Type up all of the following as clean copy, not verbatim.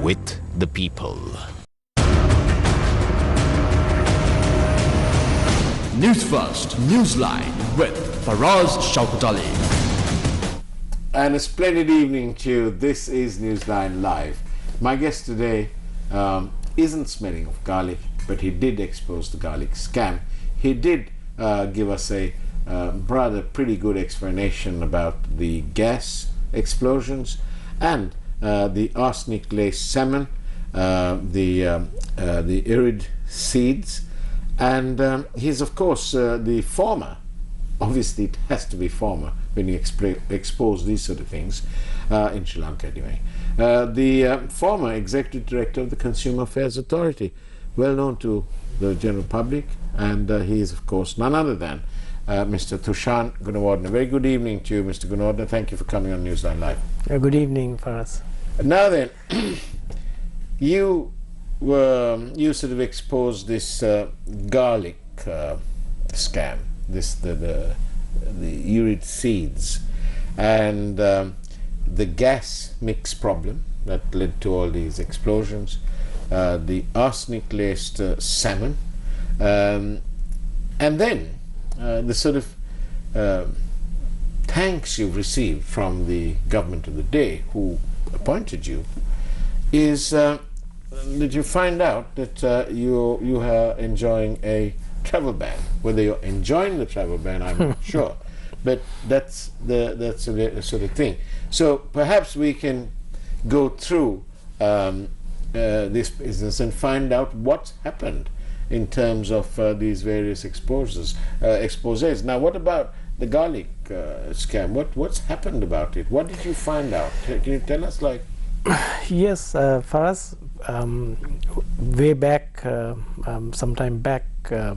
with the people. Newsfirst Newsline with Faraz Shaukat Ali. And a splendid evening to you. This is Newsline Live. My guest today isn't smelling of garlic, but he did expose the garlic scam. He did give us a rather pretty good explanation about the gas explosions and the arsenic-laced salmon, the irid seeds, and he's of course the former. Obviously, it has to be former when you expose these sort of things in Sri Lanka anyway. The former executive director of the Consumer Affairs Authority, well known to the general public, and he is of course none other than Mr. Thushan Gunawardena. Very good evening to you, Mr. Gunawardena. Thank you for coming on Newsline Live. Good evening, Faraz. Now then, you sort of exposed this garlic scam, the irid seeds, and the gas mix problem that led to all these explosions, the arsenic-laced salmon, and then the sort of thanks you've received from the government of the day who appointed you is that you find out that you are enjoying a travel ban. Whether you're enjoying the travel ban, I'm not sure, but that's the sort of thing. So perhaps we can go through this business and find out what's happened in terms of these various exposés. Now, what about the garlic scam? What's happened about it? What did you find out? Can you tell us, like? Yes, for us, way back, some time back, I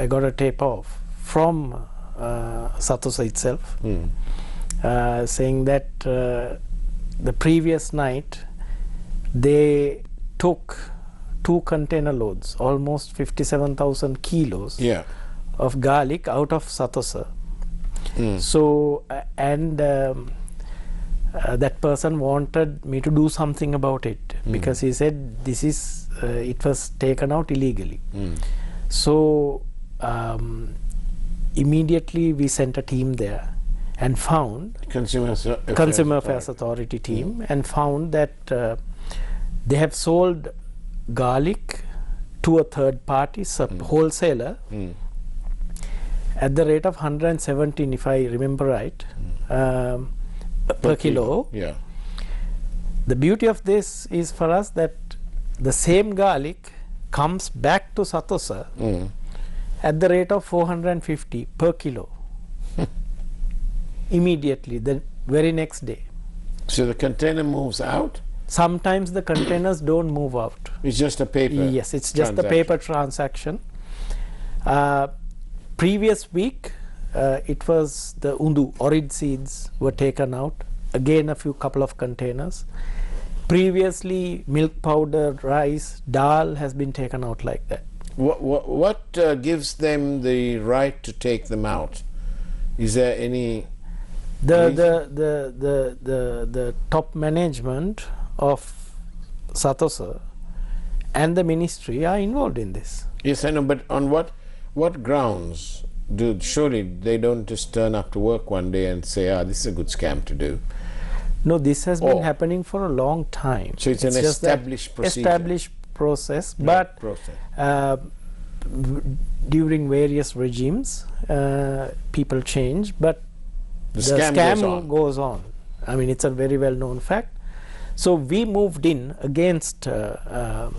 got a tape off from Sathosa itself, saying that the previous night they took 2 container loads, almost 57,000 kilos of garlic out of Sathosa. So, and that person wanted me to do something about it, because he said this is it was taken out illegally. So immediately we sent a team there and found Consumer Affairs Authority team, and found that they have sold garlic to a third party, wholesaler, at the rate of 117, if I remember right, per kilo. Yeah. The beauty of this is for us that the same garlic comes back to Sathosa at the rate of 450 per kilo immediately, the very next day. So the container moves out? Sometimes the containers don't move out. It's just a paper. Yes, it's just a paper transaction. Previous week, it was the undu, orid seeds were taken out. Again, a couple of containers. Previously, milk powder, rice, dal has been taken out like that. What gives them the right to take them out? Is there any? The top management of Sathosa and the ministry are involved in this. Yes, I know, but on what grounds? Surely they don't just turn up to work one day and say, this is a good scam to do. No, this has been happening for a long time. So it's an established procedure. Established process, but during various regimes, people change, but the scam goes on. I mean, it's a very well known fact. So we moved in against, even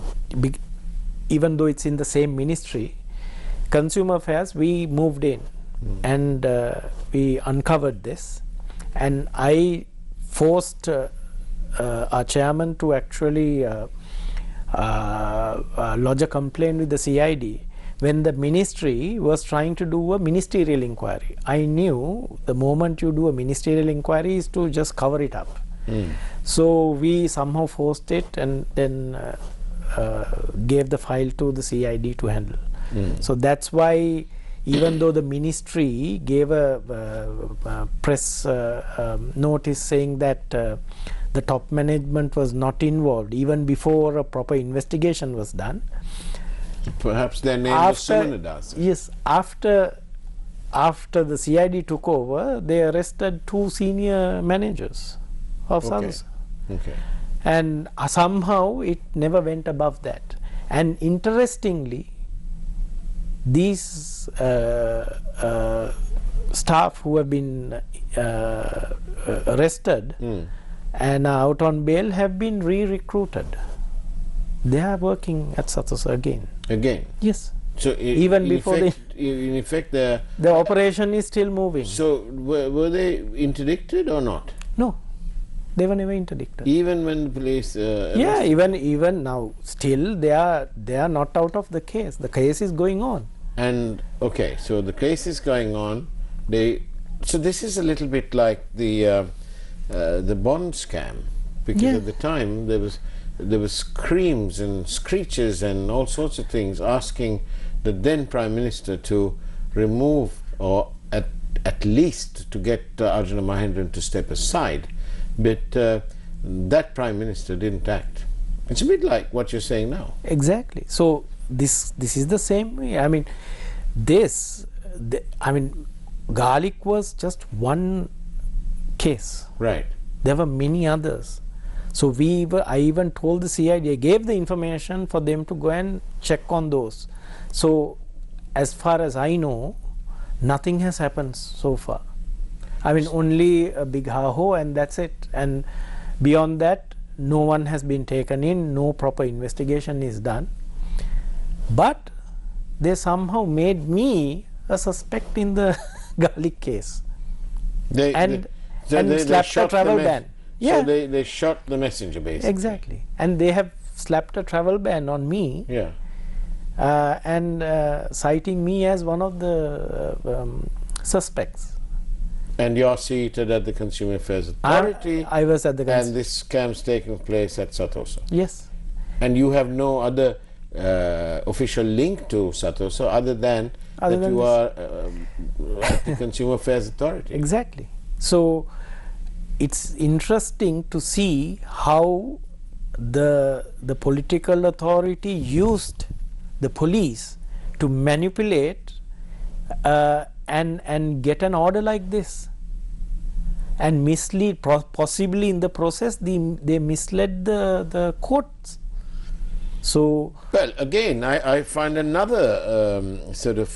though it's in the same ministry, Consumer Affairs, we moved in and we uncovered this, and I forced our chairman to actually lodge a complaint with the CID when the ministry was trying to do a ministerial inquiry. I knew the moment you do a ministerial inquiry is to just cover it up. So we somehow forced it and then gave the file to the CID to handle. So that's why even though the ministry gave a press notice saying that the top management was not involved even before a proper investigation was done. Perhaps their name was Sumanadasa. Yes, after the CID took over, they arrested 2 senior managers of Sathosa. Okay. And somehow it never went above that. And interestingly, these staff who have been arrested and are out on bail have been re-recruited. They are working at Sathosa again. Again? Yes. So even before in effect the operation is still moving. So were they interdicted or not? No, they were never interdicted. Even when the police yeah, even now still they are not out of the case. The case is going on. And okay, so the case is going on. So this is a little bit like the bond scam, because at the time there was screams and screeches and all sorts of things asking the then Prime Minister to remove, or at least to get Arjuna Mahendran to step aside, but that Prime Minister didn't act. It's a bit like what you're saying now. Exactly. So this is the same way. I mean, garlic was just one case. Right. There were many others. So I even told the CID, I gave the information for them to go and check on those. So as far as I know, nothing has happened so far. I mean, only a big ha-ho and that's it. And beyond that, no one has been taken in, no proper investigation is done. But they somehow made me a suspect in the garlic case. And slapped a travel ban. Yeah. So they shot the messenger, basically. Exactly. And they have slapped a travel ban on me. Yeah. And citing me as one of the suspects. And you're seated at the Consumer Affairs Authority. I was at the and this scam's taking place at Sathosa. Yes. And you have no other official link to Sathosa other than you are at the Consumer Affairs Authority. Exactly. So it's interesting to see how the political authority used the police to manipulate and get an order like this and mislead, possibly in the process they misled the courts. So well, again, I find another sort of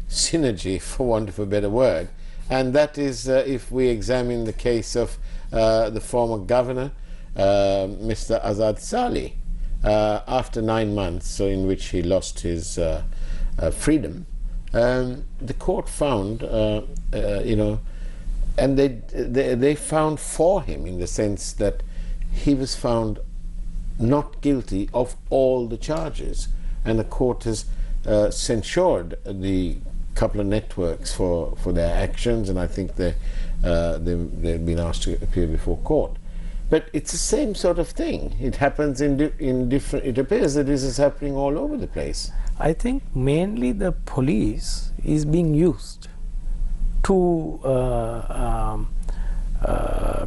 synergy, for want of a better word, and that is if we examine the case of the former governor, Mr. Azad Saleh, after 9 months, so in which he lost his freedom, the court found, and they found for him, in the sense that he was found not guilty of all the charges, and the court has censured the couple of networks for their actions, and I think they've been asked to appear before court. But it's the same sort of thing. It happens in different. It appears that this is happening all over the place. I think mainly the police is being used to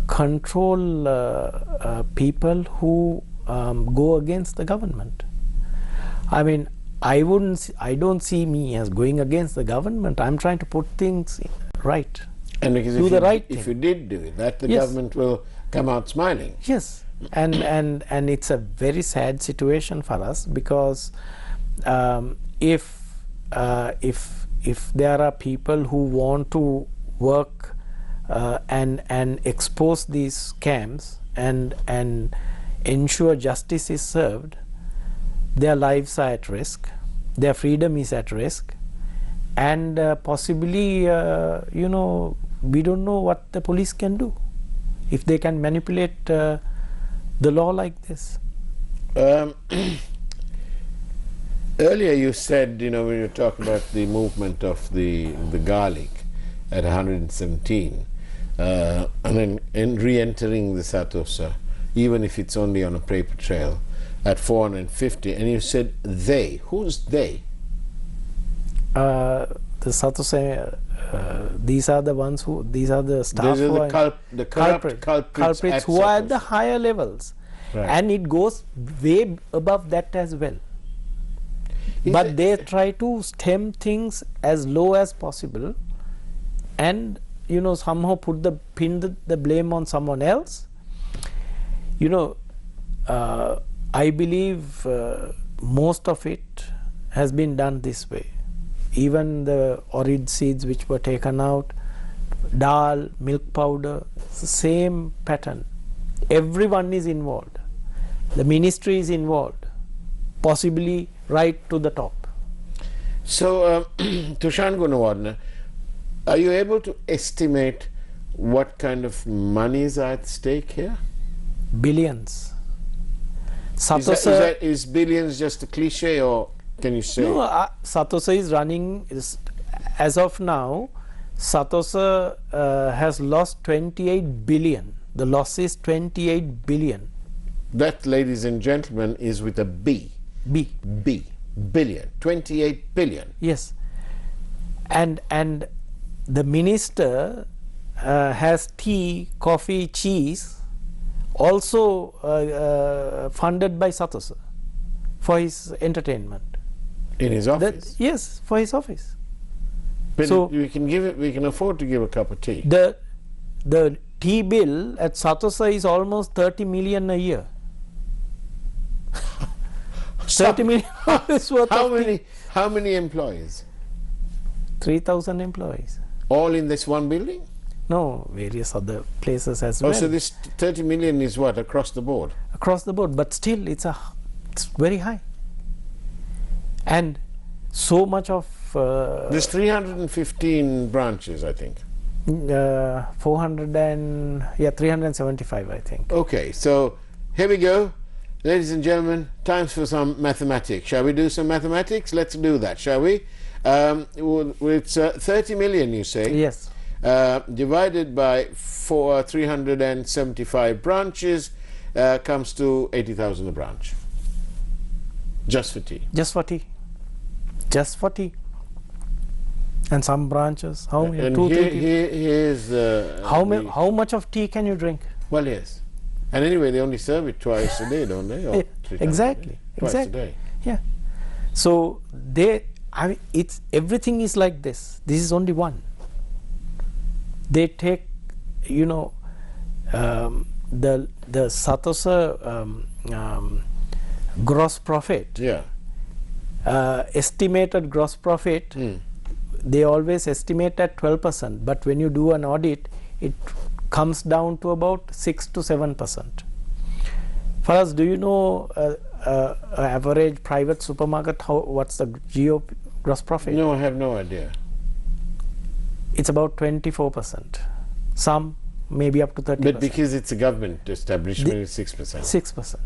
control people who go against the government. I mean, I don't see me as going against the government. I'm trying to put things right. And because if you did do it, the government will come out smiling. Yes, and it's a very sad situation for us, because if there are people who want to work and expose these scams and ensure justice is served, their lives are at risk, their freedom is at risk, and possibly we don't know what the police can do if they can manipulate the law like this. Earlier you said, when you talk about the movement of the garlic at 117, and then re-entering the Sathosa, even if it's only on a paper trail, at 450, and you said they. Who's they? The Satosai, these are the ones who, these are the staff These who are are the culprits at who are at the Satosai. higher levels. Right. And it goes way above that as well. Is But it- they try to stem things as low as possible and, you know, somehow pin the blame on someone else. You know, I believe most of it has been done this way. Even the orid seeds which were taken out, dal, milk powder, it's the same pattern. Everyone is involved. The ministry is involved, possibly right to the top. So, Thushan Gunawardena, are you able to estimate what kind of monies are at stake here? Billions. Is billions just a cliche, or can you say? No, Satosa is running, as of now, Satosa has lost 28 billion. The loss is 28 billion. That, ladies and gentlemen, is with a B. B. B. Billion. 28 billion. Yes. And the minister has tea, coffee, cheese, also funded by Satosa for his entertainment. In his office. Yes, for his office. But so we can afford to give a cup of tea. The tea bill at Satosa is almost 30 million a year. 30 million is worth of tea. How many employees? 3,000 employees. All in this one building? No, various other places as Oh, well. so this 30 million is what, across the board? Across the board, but still it's very high. And so much of There's 315 branches, I think. 375, I think. Okay, so here we go. Ladies and gentlemen, time for some mathematics. Shall we do some mathematics? Let's do that, shall we? It's 30 million, you say? Yes. Divided by 375 branches comes to 80,000 a branch. Just for tea. Just for tea. Just for tea. And some branches. How many? And 2, 3 people. here's How much of tea can you drink? Well, yes. And anyway, they only serve it twice a day, don't they? Or 3 times Exactly. a day? Twice a day. Yeah. So it's everything is like this. This is only one. They take, you know, the Satosa gross profit. Yeah. Estimated gross profit. They always estimate at 12%, but when you do an audit, it comes down to about 6 to 7%. Faraz, do you know average private supermarket, what's the gross profit? No, I have no idea. It's about 24%. Some maybe up to 30%. But because it's a government establishment, it's 6%. 6%.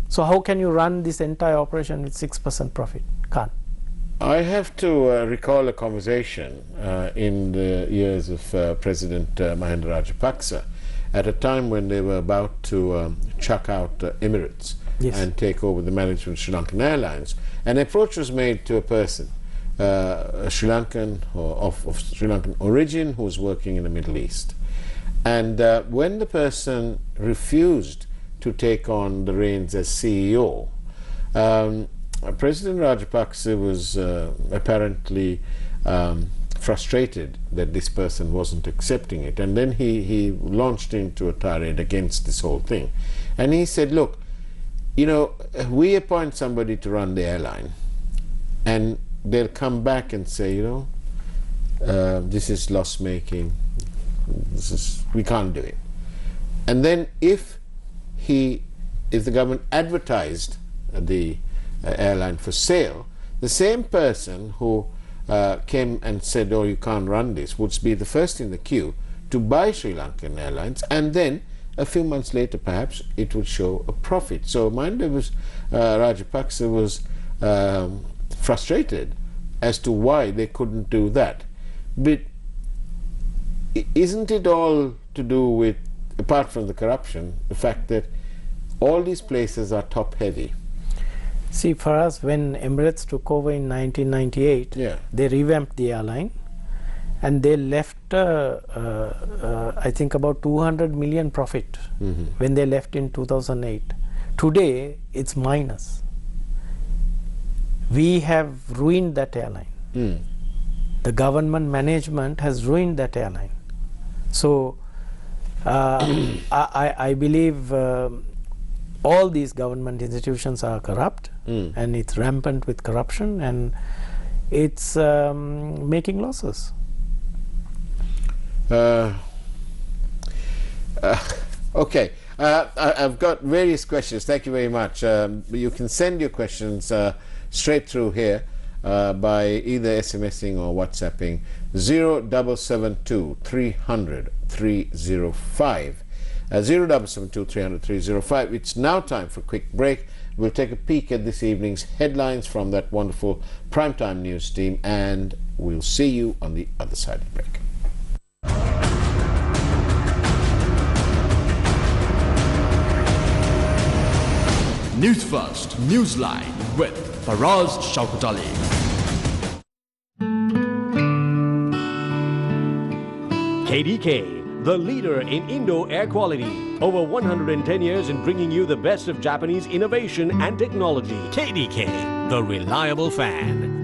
So how can you run this entire operation with 6% profit? Can't. I have to recall a conversation in the years of President Mahinda Rajapaksa at a time when they were about to chuck out Emirates and take over the management of Sri Lankan Airlines. An approach was made to a person, a Sri Lankan or of Sri Lankan origin who was working in the Middle East. And when the person refused to take on the reins as CEO, President Rajapaksa was apparently frustrated that this person wasn't accepting it, and then he launched into a tirade against this whole thing. And he said, look, you know, we appoint somebody to run the airline, and they'll come back and say, you know, this is loss making, we can't do it. And then if the government advertised the airline for sale, the same person who came and said, oh, you can't run this, would be the first in the queue to buy Sri Lankan Airlines, and then a few months later perhaps it would show a profit. So Rajapaksa was frustrated as to why they couldn't do that. But isn't it all to do with, apart from the corruption, the fact that all these places are top heavy? See, for us, when Emirates took over in 1998, they revamped the airline, and they left, I think, about 200 million profit when they left in 2008. Today, it's minus. We have ruined that airline. The government management has ruined that airline. So, I believe all these government institutions are corrupt, and it's rampant with corruption, and it's making losses. Okay, I've got various questions. Thank you very much. You can send your questions straight through here by either SMSing or WhatsApping 0772 300 305. 0772 300 305. It's now time for a quick break. We'll take a peek at this evening's headlines from that wonderful primetime news team, and we'll see you on the other side of the break. Newsfirst Newsline with Faraz Shaukat Ali. KDK, the leader in indoor air quality. Over 110 years in bringing you the best of Japanese innovation and technology. KDK, the reliable fan.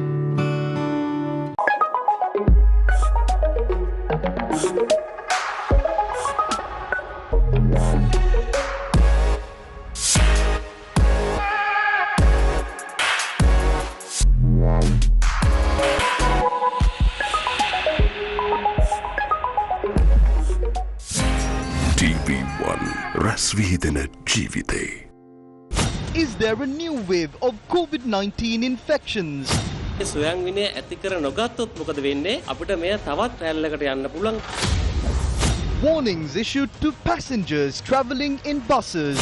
Is there a new wave of COVID-19 infections? Warnings issued to passengers travelling in buses.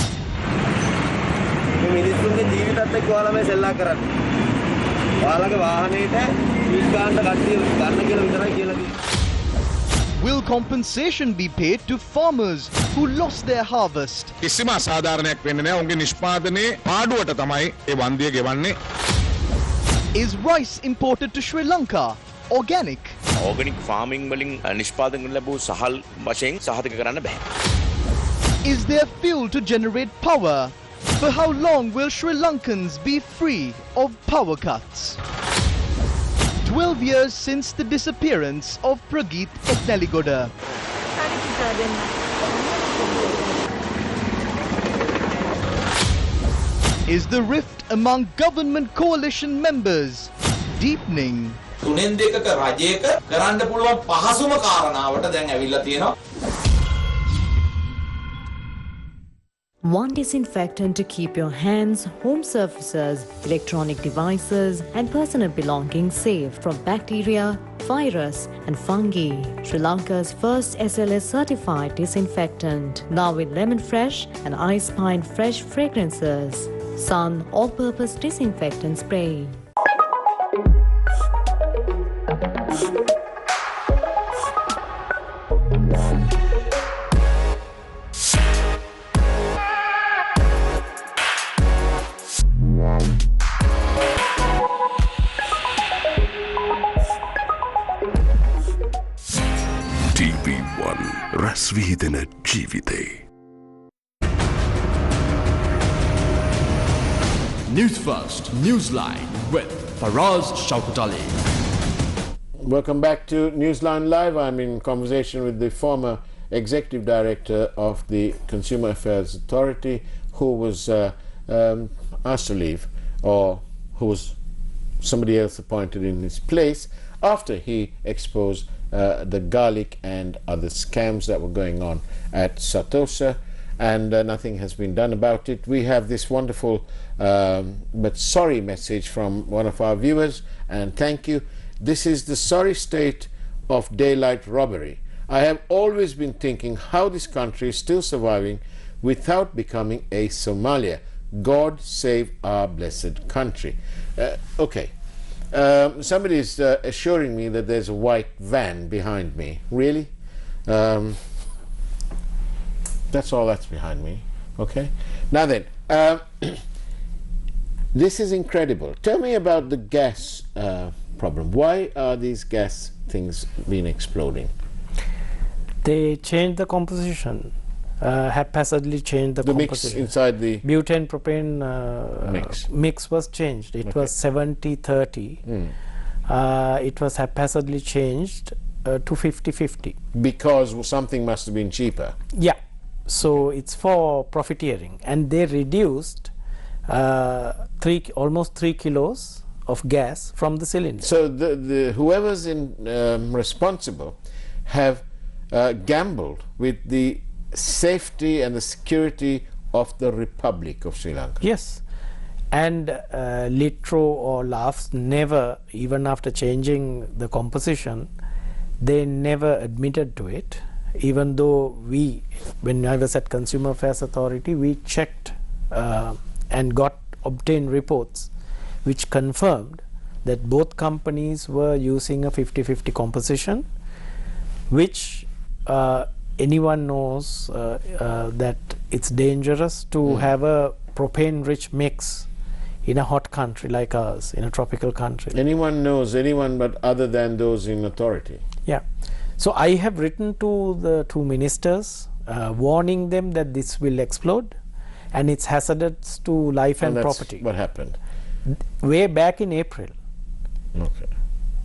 Will compensation be paid to farmers who lost their harvest? Is rice imported to Sri Lanka organic? Organic farming Is there fuel to generate power? For how long will Sri Lankans be free of power cuts? 12 years since the disappearance of Prageet Eknaligoda. Is the rift among government coalition members deepening? One disinfectant to keep your hands, home surfaces, electronic devices and personal belongings safe from bacteria, virus and fungi. Sri Lanka's first SLS certified disinfectant, now with lemon fresh and ice pine fresh fragrances. Sun all-purpose disinfectant spray. Newsfirst Newsline with Faraz Shaukat Ali. Welcome back to Newsline Live. I'm in conversation with the former Executive Director of the Consumer Affairs Authority, who was asked to leave, or who was somebody else appointed in his place after he exposed the garlic and other scams that were going on at Satosa, and nothing has been done about it. We have this wonderful but sorry message from one of our viewers, and thank you. This is the sorry state of daylight robbery. I have always been thinking how this country is still surviving without becoming a Somalia. God save our blessed country. Okay. Somebody is assuring me that there's a white van behind me. Really? That's all that's behind me. Okay. Now then, This is incredible. Tell me about the gas problem. Why are these gas things been exploding? They changed the composition, haphazardly changed the composition. Mix inside the butane propane mix was changed. It was 70-30. It was haphazardly changed to 50-50. Because something must have been cheaper. Yeah. So it's for profiteering, and they reduced almost 3 kilos of gas from the cylinder. So the whoever's responsible have gambled with the safety and the security of the Republic of Sri Lanka. Yes, and Litro or LAFS never, even after changing the composition, they never admitted to it. Even though when I was at Consumer Affairs Authority, we checked and obtained reports which confirmed that both companies were using a 50-50 composition, which anyone knows that it's dangerous to have a propane-rich mix in a hot country like ours, in a tropical country. Anyone knows, anyone but other than those in authority. Yeah. So I have written to the two ministers warning them that this will explode and it's hazardous to life and property. What happened? Way back in April. Okay.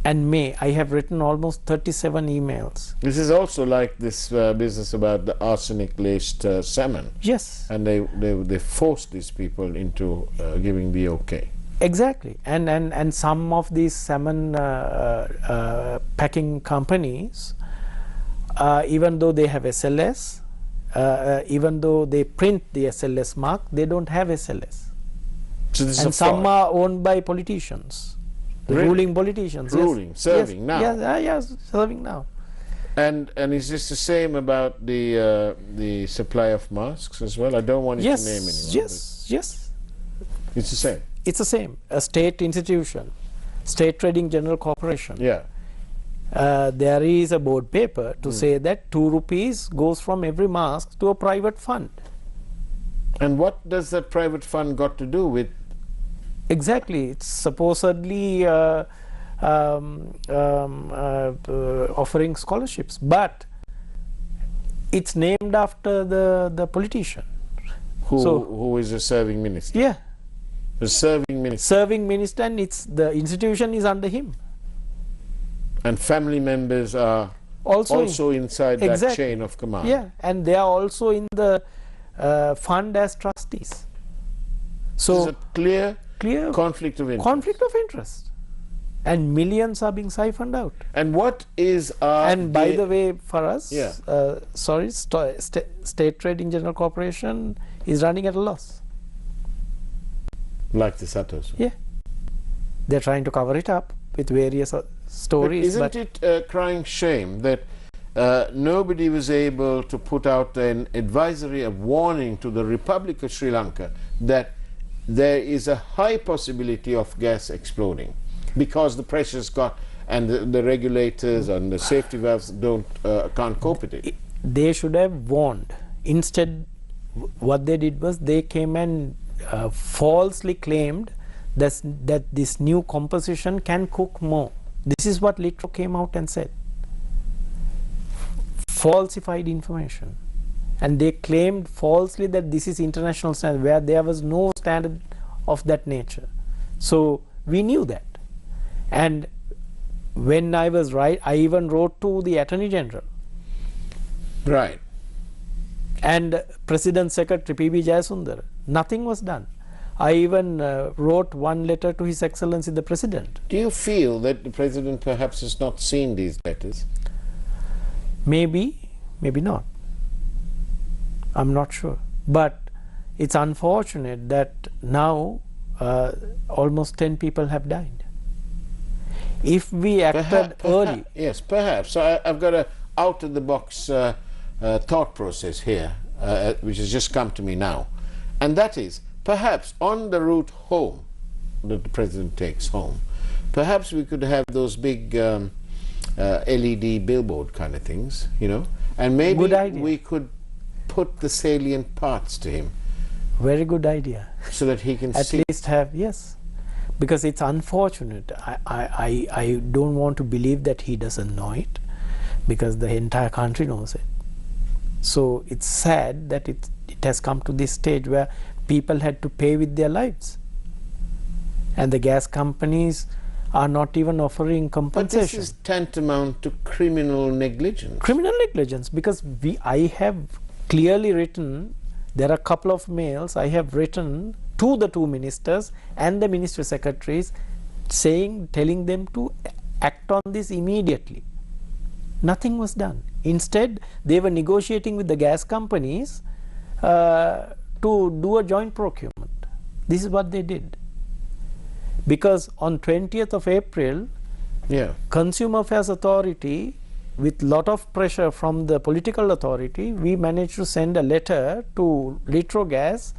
And May, I have written almost 37 emails. This is also like this business about the arsenic-laced salmon. Yes. And they forced these people into giving the okay. Exactly. And some of these salmon packing companies, even though they have SLS, even though they print the SLS mark, they don't have SLS. So this and is some are owned by politicians, the ruling politicians. Ruling, yes. serving now. Yes, serving now. And is this the same about the supply of masks as well? I don't want you to name anyone. Yes. It's the same. It's the same. A state institution, State Trading General Corporation. Yeah. There is a board paper to say that 2 rupees goes from every mask to a private fund. And what does that private fund got to do with? Exactly. It's supposedly offering scholarships, but it's named after the politician. Who is a serving minister? Yeah. A serving minister. Serving minister, and the institution is under him. And family members are also inside that chain of command. Yeah, and they are also in the fund as trustees. So it's a clear conflict of interest. Conflict of interest. And millions are being siphoned out. And what is our... And by the way, for us, State Trading General Corporation is running at a loss. Like the Satos. Yeah. They're trying to cover it up with various stories. But isn't it crying shame that nobody was able to put out an advisory, a warning to the Republic of Sri Lanka that there is a high possibility of gas exploding because the pressures got and the regulators and the safety valves can't cope with it? They should have warned. Instead, what they did was they came and falsely claimed that this new composition can cook more. This is what Litro came out and said. Falsified information. And they claimed falsely that this is international standard, where there was no standard of that nature. So we knew that. And when I was I even wrote to the Attorney General. Right. And President Secretary P.B. Jayasundar. Nothing was done. I even wrote one letter to His Excellency the President. Do you feel that the President perhaps has not seen these letters? Maybe, maybe not. I'm not sure. But it's unfortunate that now almost 10 people have died. If we acted early... Yes, perhaps. So I've got a out-of-the-box thought process here, which has just come to me now. And that is, perhaps on the route home that the President takes home, perhaps we could have those big LED billboard kind of things, you know, and maybe we could put the salient parts to him Very good idea. So that he can At see. least have, yes. Because it's unfortunate. I don't want to believe that he doesn't know it, because the entire country knows it. So it's sad that it has come to this stage where people had to pay with their lives. And the gas companies are not even offering compensation. But this is tantamount to criminal negligence. Criminal negligence, because I have clearly written, there are a couple of mails I have written to the two ministers and the ministry secretaries telling them to act on this immediately. Nothing was done. Instead, they were negotiating with the gas companies to do a joint procurement. This is what they did. Because on 20th of April, Consumer Affairs Authority, with lot of pressure from the political authority, we managed to send a letter to Litrogas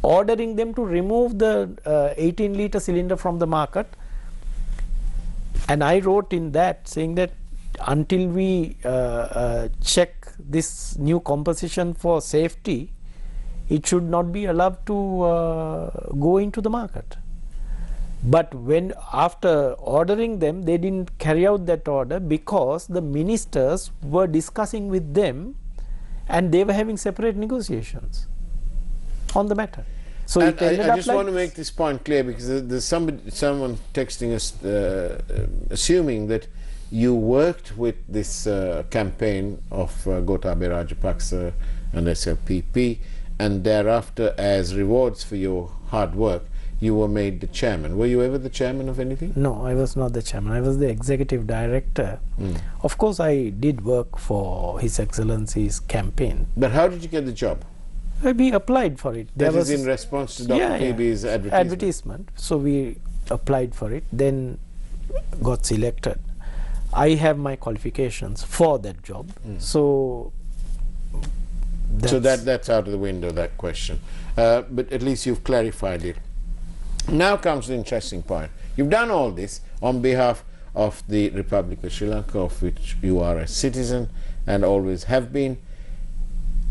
ordering them to remove the 18-litre cylinder from the market. And I wrote in that saying that until we check this new composition for safety, it should not be allowed to go into the market. But when after ordering them, they didn't carry out that order because the ministers were discussing with them and they were having separate negotiations on the matter. So And it ended I up just like want to make this point clear, because there's someone texting us assuming that you worked with this campaign of Gotabaya Rajapaksa and SLPP, and thereafter, as rewards for your hard work, you were made the chairman. Were you ever the chairman of anything? No, I was not the chairman. I was the executive director. Of course, I did work for His Excellency's campaign. But how did you get the job? We applied for it. That is in response to Dr. Phoebe's advertisement. So we applied for it, then got selected. I have my qualifications for that job. So that's out of the window, that question. But at least you've clarified it. Now comes the interesting point. You've done all this on behalf of the Republic of Sri Lanka, of which you are a citizen and always have been.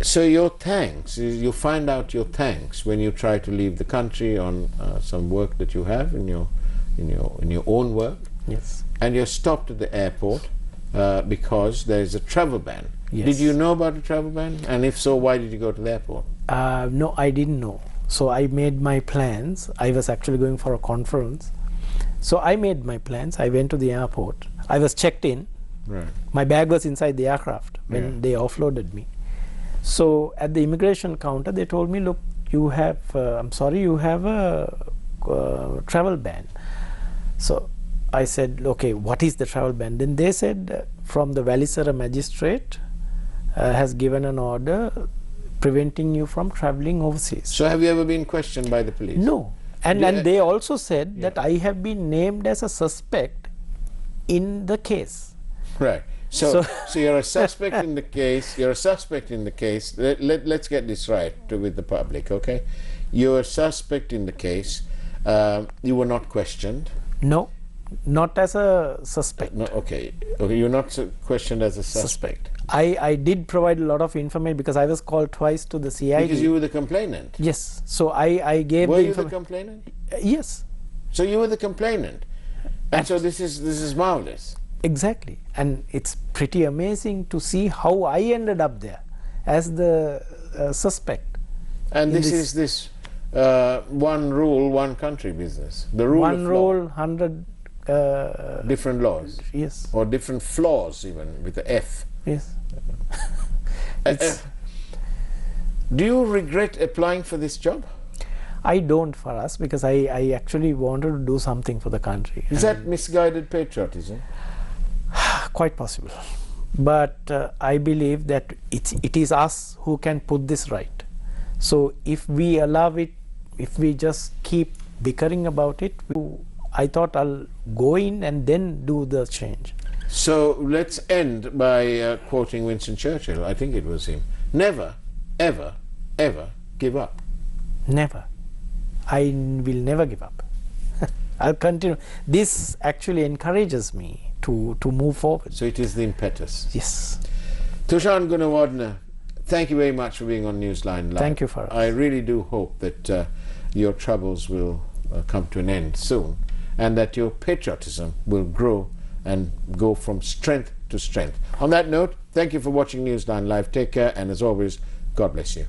So your thanks, you find out your thanks when you try to leave the country on some work that you have in your own work. Yes. And you're stopped at the airport because there is a travel ban. Yes. Did you know about the travel ban? And if so, why did you go to the airport? No, I didn't know. So I made my plans. I was actually going for a conference. So I made my plans. I went to the airport. I was checked in. Right. My bag was inside the aircraft when they offloaded me. So at the immigration counter, they told me, look, you have, I'm sorry, you have a travel ban. So I said, okay, what is the travel ban? Then they said, from the Valisara magistrate has given an order preventing you from traveling overseas. So have you ever been questioned by the police? No. And they also said that I have been named as a suspect in the case. Right. So you're a suspect in the case. You're a suspect in the case. Let's get this right with the public, okay? You're a suspect in the case. You were not questioned. No, not as a suspect. No, okay. You're not questioned as a suspect. I did provide a lot of information because I was called twice to the CID. Because you were the complainant. Yes. So I gave. Were you the complainant? Yes. So you were the complainant, and so this is marvelous. Exactly, and it's pretty amazing to see how I ended up there as the suspect. And this is this one rule, one country business. The rule one of rule, law. 100 different laws. Yes. Or different flaws, even with the F. Yes. Do you regret applying for this job? I don't, for us, because I actually wanted to do something for the country. Is that misguided patriotism? Quite possible. But I believe that it is us who can put this right. So if we allow it, if we just keep bickering about it, I thought I'll go in and then do the change. So let's end by quoting Winston Churchill. I think it was him. Never, ever, ever give up. Never. I will never give up. I'll continue. This actually encourages me to move forward. So it is the impetus. Yes. Thushan Gunawardena, thank you very much for being on Newsline Live. Thank you, Faraz. I really do hope that your troubles will come to an end soon, and that your patriotism will grow and go from strength to strength. On that note, thank you for watching Newsline Live. Take care, and as always, God bless you.